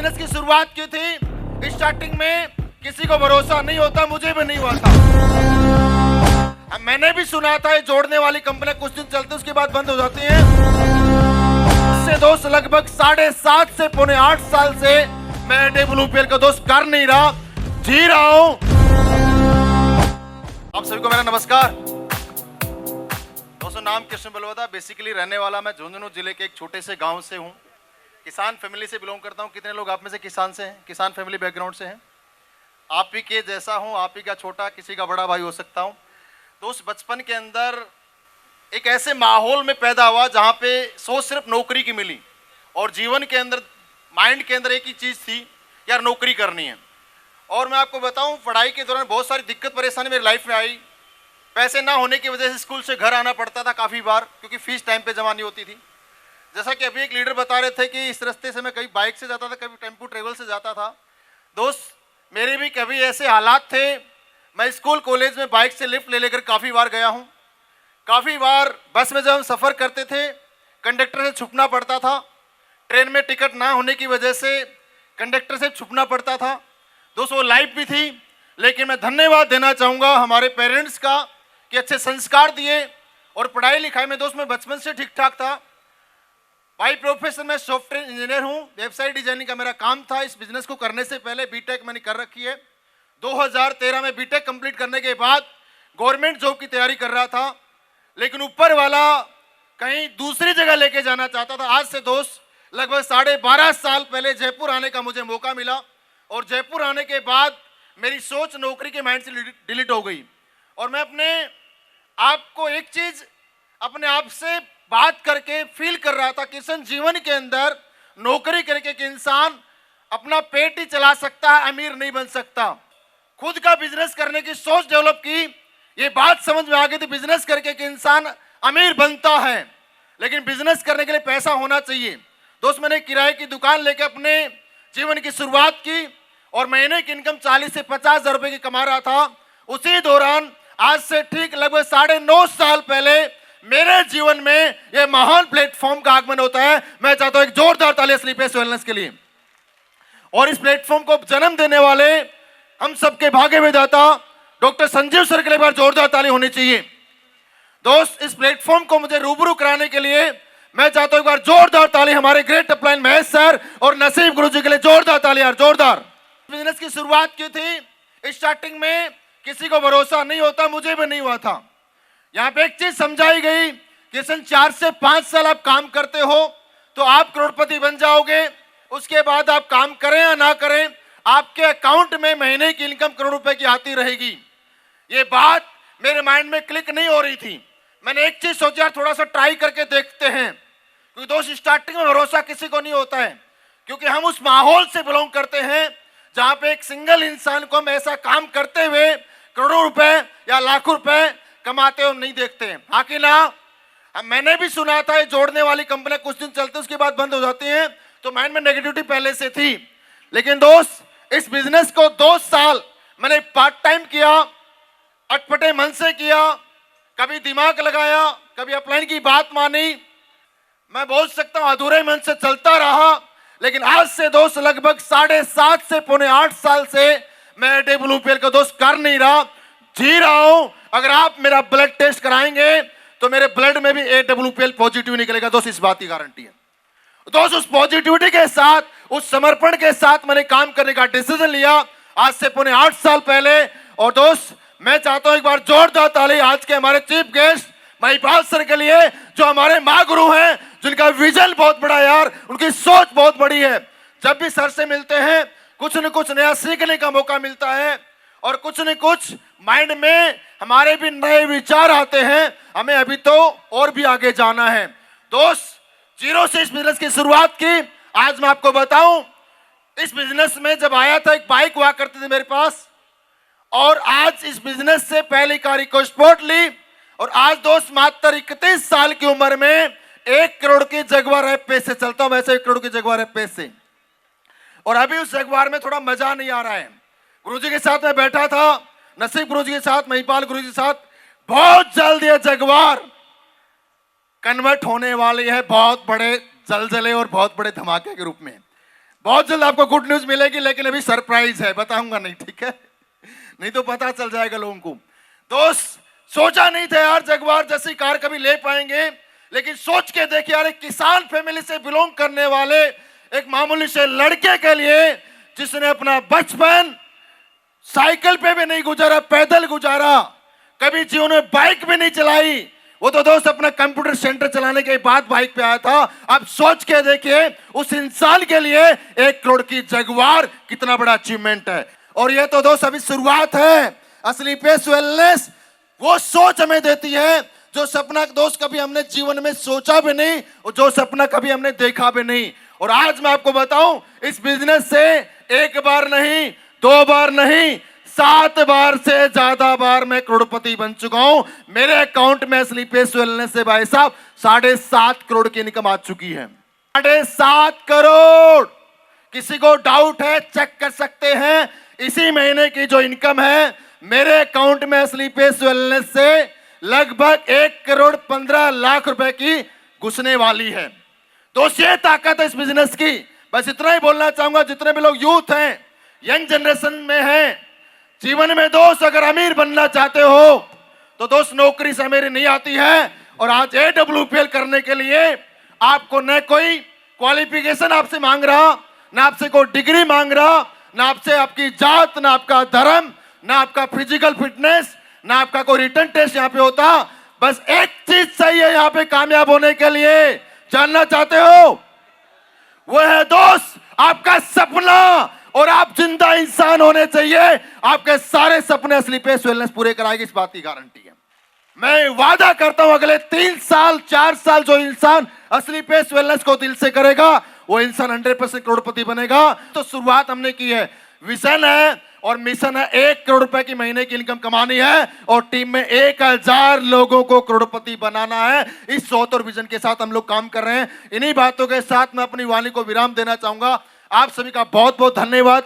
Business की शुरुआत की थी, स्टार्टिंग में किसी को भरोसा नहीं होता, मुझे भी नहीं हुआ था। मैंने भी सुना था ये जोड़ने वाली कंपनी कुछ दिन चलती उसके बाद बंद हो जाती है। इससे दोस्त लगभग 7.5 से पौने 8 साल से मैं AWPL का दोस्त कर नहीं रहा, जी रहा हूं। आप सभी को मेरा नमस्कार। दोस्तों, नाम कृष्ण बलवदा, बेसिकली रहने वाला मैं झुंझुनू जिले के एक छोटे से गांव से हूं। किसान फैमिली से बिलोंग करता हूं। कितने लोग आप में से किसान से हैं, किसान फैमिली बैकग्राउंड से हैं? आप ही के जैसा हूं, आप ही का छोटा, किसी का बड़ा भाई हो सकता हूं। दोस्त, बचपन के अंदर एक ऐसे माहौल में पैदा हुआ जहां पे सोच सिर्फ नौकरी की मिली और जीवन के अंदर, माइंड के अंदर एक ही चीज़ थी, यार नौकरी करनी है। और मैं आपको बताऊं, पढ़ाई के दौरान बहुत सारी दिक्कत परेशानी मेरी लाइफ में आई। पैसे ना होने की वजह से स्कूल से घर आना पड़ता था काफ़ी बार, क्योंकि फीस टाइम पे जमा नहीं होती थी। जैसा कि अभी एक लीडर बता रहे थे कि इस रास्ते से मैं कभी बाइक से जाता था, कभी टेम्पो ट्रेवल से जाता था। दोस्त, मेरे भी कभी ऐसे हालात थे। मैं स्कूल कॉलेज में बाइक से लिफ्ट ले लेकर काफ़ी बार गया हूँ। काफ़ी बार बस में जब हम सफ़र करते थे, कंडक्टर से छुपना पड़ता था। ट्रेन में टिकट ना होने की वजह से कंडक्टर से छुपना पड़ता था। दोस्त, वो लाइफ भी थी। लेकिन मैं धन्यवाद देना चाहूँगा हमारे पेरेंट्स का कि अच्छे संस्कार दिए। और पढ़ाई लिखाई में दोस्त मैं बचपन से ठीक ठाक था। बाई प्रोफेशन में सॉफ्टवेयर इंजीनियर हूँ। वेबसाइट डिजाइनिंग का मेरा काम था। इस बिजनेस को करने से पहले बीटेक मैंने कर रखी है। 2013 में बीटेक कंप्लीट करने के बाद गवर्नमेंट जॉब की तैयारी कर रहा था, लेकिन ऊपर वाला कहीं दूसरी जगह लेके जाना चाहता था। आज से दोस्त लगभग 12.5 साल पहले जयपुर आने का मुझे मौका मिला। और जयपुर आने के बाद मेरी सोच नौकरी के माइंड से डिलीट हो गई। और मैं अपने आप को एक चीज़ अपने आप से बात करके फील कर रहा था कि जीवन के अंदर नौकरी करके एक इंसान अपना पेट ही चला सकता है, अमीर नहीं बन सकता। खुद का बिजनेस करने की सोच डेवलप की, ये बात समझ में आ गई थी बिजनेस करके एक इंसान अमीर बनता है, लेकिन बिजनेस करने के लिए पैसा होना चाहिए। दोस्त, मैंने किराए की दुकान लेके अपने जीवन की शुरुआत की और महीने की इनकम 40 से 50 हज़ार रुपए की कमा रहा था। उसी दौरान आज से ठीक लगभग 9.5 साल पहले मेरे जीवन में यह महान प्लेटफॉर्म का आगमन होता है। मैं चाहता हूं एक जोरदार ताली स्लीपेस वेलनेस के लिए। और इस प्लेटफॉर्म को जन्म देने वाले हम सबके भाग्य विधाता डॉक्टर संजीव सर के लिए एक बार जोरदार ताली होनी चाहिए। दोस्त, इस प्लेटफॉर्म को मुझे रूबरू कराने के लिए मैं चाहता हूं एक बार जोरदार ताली हमारे ग्रेट अपलाइन महेश सर और नसीब गुरु जी के लिए। जोरदार ताली यार, जोरदार। बिजनेस की शुरुआत की थी, स्टार्टिंग में किसी को भरोसा नहीं होता, मुझे भी नहीं हुआ था। यहाँ पे एक चीज समझाई गई कि 4 से 5 साल आप काम करते हो तो आप करोड़पति बन जाओगे। उसके बाद आप काम करें या ना करें, आपके अकाउंट में महीने की इनकम करोड़ रुपए की आती रहेगी। ये बात मेरे माइंड में क्लिक नहीं हो रही थी। मैंने एक चीज सोचा, थोड़ा सा ट्राई करके देखते हैं, क्योंकि दोस्त स्टार्टिंग में भरोसा किसी को नहीं होता है, क्योंकि हम उस माहौल से बिलोंग करते हैं जहां पे एक सिंगल इंसान को हम ऐसा काम करते हुए करोड़ों रुपए या लाखों रुपए कमाते हो नहीं देखते हैं। हाँ कि ना? मैंने भी सुना था ये जोड़ने वाली कंपनी कुछ दिन चलती उसके बाद बंद हो जाती है, तो माइंड में नेगेटिविटी पहले से थी। लेकिन दोस्त, इस बिजनेस को 2 साल मैंने पार्ट टाइम किया, अटपटे मन से किया, कभी दिमाग लगाया, कभी अपलाइन की बात मानी। मैं बोल सकता हूं अधूरे मन से चलता रहा। लेकिन आज से दोस्त लगभग 7.5 से पौने 8 साल से मैं AWPL का दोस्त कर नहीं रहा, जी रहा हूं। अगर आप मेरा ब्लड टेस्ट कराएंगे तो मेरे ब्लड में भी AWPL पॉजिटिव निकलेगा। दोस्त, इस बात की गारंटी है। दोस्त, उस पॉजिटिविटी के साथ, उस समर्पण के साथ मैंने काम करने का डिसीजन लिया आज से पौने 8 साल पहले। और दोस्त, मैं चाहता हूं एक बार जोरदार ताली आज के हमारे चीफ गेस्ट महिपाल सर के लिए, जो हमारे माँ गुरु हैं, जिनका विजन बहुत बड़ा यार, उनकी सोच बहुत बड़ी है। जब भी सर से मिलते हैं कुछ न कुछ नया सीखने का मौका मिलता है और कुछ न कुछ माइंड में हमारे भी नए विचार आते हैं। हमें अभी तो और भी आगे जाना है। दोस्त, जीरो से इस बिजनेस की शुरुआत की। आज मैं आपको बताऊं, इस बिजनेस में जब आया था एक बाइक हुआ करती थी मेरे पास, और आज इस बिजनेस से पहली कार इको स्पोर्ट ली। और आज दोस्त मात्र 31 साल की उम्र में 1 करोड़ की जगुआर एफ से चलता हूं। वैसे 1 करोड़ की जगुआर एफ से, और अभी उस जगुआर में थोड़ा मजा नहीं आ रहा है। गुरुजी के साथ मैं बैठा था, नसीब गुरुजी के साथ, महिपाल गुरुजी के साथ। बहुत जल्द ये जगुआर कन्वर्ट होने वाली है बहुत बड़े जलजले और बहुत बड़े धमाके के रूप में। बहुत जल्द आपको गुड न्यूज मिलेगी, लेकिन अभी सरप्राइज है, बताऊंगा नहीं, ठीक है? नहीं तो पता चल जाएगा लोगों को। दोस्त, सोचा नहीं था यार जगुआर जैसी कार कभी ले पाएंगे, लेकिन सोच के देखिए यार, एक किसान फैमिली से बिलोंग करने वाले एक मामूली से लड़के के लिए, जिसने अपना बचपन साइकिल पे भी नहीं गुजारा, पैदल गुजारा, कभी जीवन में बाइक भी नहीं चलाई, वो तो दोस्त अपना कंप्यूटर सेंटर चलाने के बाद बाइक पे आया था। अब सोच के देखिए उस इंसान के लिए 1 करोड़ की जगुआर कितना बड़ा अचीवमेंट है। और ये तो दोस्त अभी शुरुआत है। असली पेस वेलनेस वो सोच हमें देती है जो सपना दोस्त कभी हमने जीवन में सोचा भी नहीं, और जो सपना कभी हमने देखा भी नहीं। और आज मैं आपको बताऊं, इस बिजनेस से 1 बार नहीं, 2 बार नहीं, 7 बार से ज्यादा बार मैं करोड़पति बन चुका हूं। मेरे अकाउंट में असली पेस वेलनेस से भाई साहब 7.5 करोड़ की इनकम आ चुकी है। 7.5 करोड़। किसी को डाउट है चेक कर सकते हैं। इसी महीने की जो इनकम है मेरे अकाउंट में असली पेस वेलनेस से लगभग 1 करोड़ 15 लाख रुपए की घुसने वाली है। तो ये ताकत है इस बिजनेस की। बस इतना ही बोलना चाहूंगा, जितने भी लोग यूथ हैं, यंग जनरेशन में हैं, जीवन में दोस्त अगर अमीर बनना चाहते हो तो दोस्त नौकरी से अमीरी नहीं आती है। और आज AWPL करने के लिए आपको न कोई क्वालिफिकेशन आपसे मांग रहा, ना आपसे कोई डिग्री मांग रहा, ना आपसे आपकी जात, ना आपका धर्म, ना आपका फिजिकल फिटनेस, ना आपका कोई रिटन टेस्ट यहाँ पे होता। बस एक चीज सही है यहाँ पे कामयाब होने के लिए, जानना चाहते हो? वो है दोस्त आपका सपना। और आप जिंदा इंसान होने चाहिए। आपके सारे सपने असली पेस वेलनेस पूरे कराएगी, इस बात की गारंटी है। मैं वादा करता हूं अगले 3 साल 4 साल जो इंसान असली पेस वेलनेस को दिल से करेगा वो इंसान 100% करोड़पति बनेगा। तो शुरुआत हमने की है, विजन है और मिशन है, 1 करोड़ रुपए की महीने की इनकम कमानी है और टीम में 1000 लोगों को करोड़पति बनाना है। इस सोच और विजन के साथ हम लोग काम कर रहे हैं। इन्हीं बातों के साथ मैं अपनी वाणी को विराम देना चाहूंगा। आप सभी का बहुत बहुत धन्यवाद।